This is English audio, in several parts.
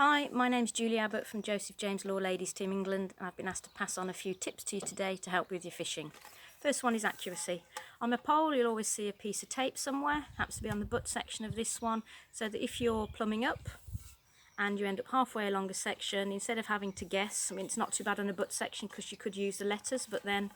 Hi, my name's Julie Abbott from Joseph James Law Ladies Team England, and I've been asked to pass on a few tips to you today to help with your fishing. First one is accuracy. On a pole you'll always see a piece of tape somewhere, happens to be on the butt section of this one, so that if you're plumbing up and you end up halfway along a section, instead of having to guess, I mean it's not too bad on a butt section because you could use the letters, but then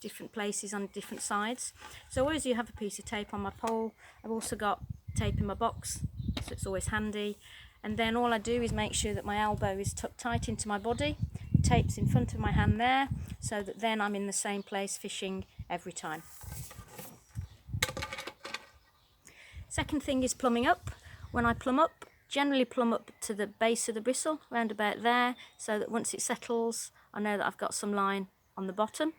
different places on different sides. So always you have a piece of tape on my pole. I've also got tape in my box, so it's always handy. And then all I do is make sure that my elbow is tucked tight into my body. The tape's in front of my hand there, so that then I'm in the same place fishing every time. Second thing is plumbing up. When I plumb up, generally plumb up to the base of the bristle, round about there, so that once it settles, I know that I've got some line on the bottom.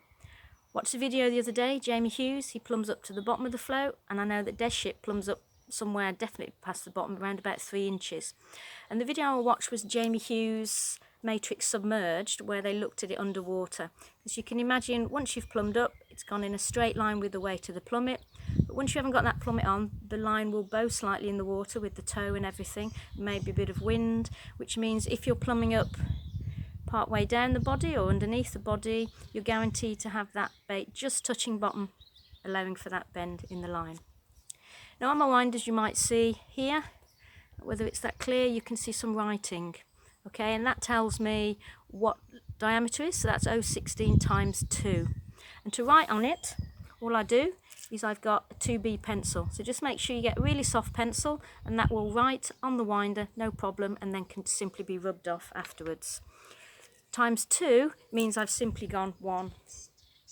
Watched a video the other day, Jamie Hughes, he plumbs up to the bottom of the float, and I know that Des Ship plumbs up somewhere definitely past the bottom, around about 3 inches. And the video I watched was Jamie Hughes' Matrix Submerged, where they looked at it underwater. As you can imagine, once you've plumbed up, it's gone in a straight line with the weight of the plummet. But once you haven't got that plummet on, the line will bow slightly in the water with the toe and everything, maybe a bit of wind, which means if you're plumbing up part way down the body or underneath the body, you're guaranteed to have that bait just touching bottom, allowing for that bend in the line. Now on my winders you might see here, whether it's that clear, you can see some writing, okay, and that tells me what diameter is, so that's 0.16 times 2. And to write on it, all I do is I've got a 2B pencil, so just make sure you get a really soft pencil and that will write on the winder, no problem, and then can simply be rubbed off afterwards. Times 2 means I've simply gone 1,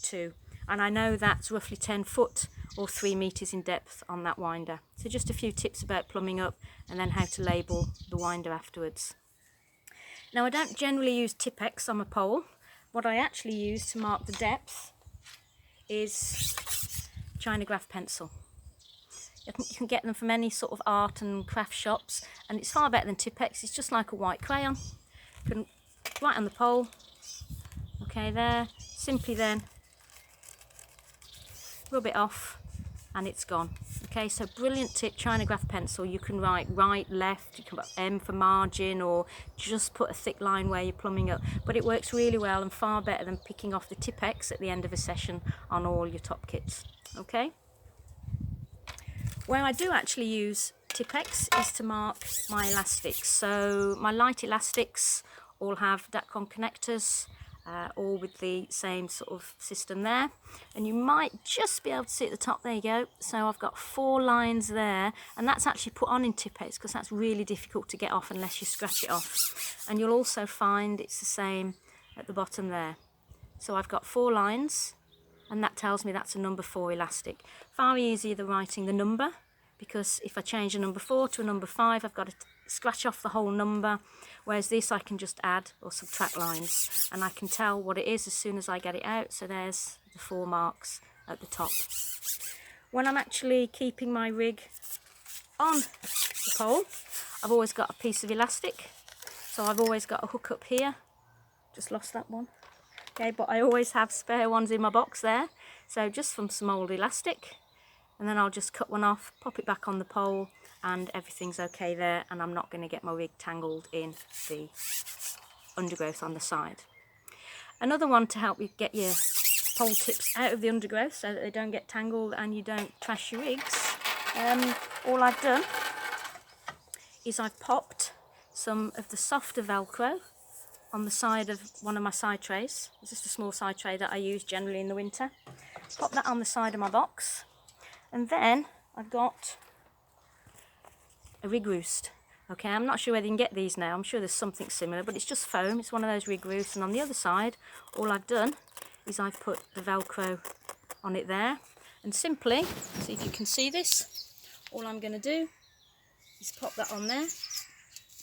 2, and I know that's roughly 10 foot or 3 meters in depth on that winder. So just a few tips about plumbing up and then how to label the winder afterwards. Now I don't generally use Tipp-Ex on my pole. What I actually use to mark the depth is China graph pencil. You can get them from any sort of art and craft shops, and it's far better than Tipp-Ex. It's just like a white crayon. You can write on the pole, okay, there, simply then rub it off and it's gone. Okay, so brilliant tip, China graph pencil. You can write right, left, you can put M for margin, or just put a thick line where you're plumbing up, but it works really well and far better than picking off the Tipp-Ex at the end of a session on all your top kits. Okay, where I do actually use Tipp-Ex is to mark my elastics. So my light elastics all have Dacron connectors, all with the same sort of system there, and you might just be able to see at the top, there you go. So I've got 4 lines there, and that's actually put on in Tipp-Ex because that's really difficult to get off unless you scratch it off. And you'll also find it's the same at the bottom there. So I've got 4 lines, and that tells me that's a number 4 elastic. Far easier than writing the number, because if I change a number 4 to a number 5, I've got to scratch off the whole number, whereas this I can just add or subtract lines, and I can tell what it is as soon as I get it out. So there's the 4 marks at the top. When I'm actually keeping my rig on the pole, I've always got a piece of elastic, so I've always got a hook up here. Just lost that one. Okay, but I always have spare ones in my box there, so just from some old elastic, and then I'll just cut one off, pop it back on the pole, and everything's okay there, and I'm not going to get my rig tangled in the undergrowth on the side. Another one to help you get your pole tips out of the undergrowth so that they don't get tangled and you don't trash your rigs, all I've done is I've popped some of the softer Velcro on the side of one of my side trays. It's just a small side tray that I use generally in the winter. Pop that on the side of my box, and then I've got a rig roost. Okay, I'm not sure whether you can get these now. I'm sure there's something similar, but it's just foam. It's one of those rig roosts, and on the other side, all I've done is I've put the Velcro on it there, and simply, see if you can see this, all I'm going to do is pop that on there.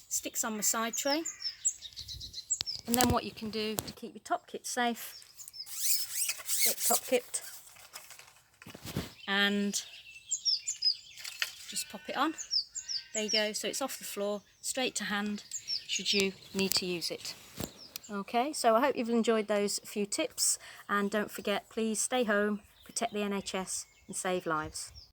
Sticks on my side tray, and then what you can do to keep your top kit safe, get top kit and just pop it on. There you go, so it's off the floor, straight to hand, should you need to use it. Okay, so I hope you've enjoyed those few tips, and don't forget, please stay home, protect the NHS and save lives.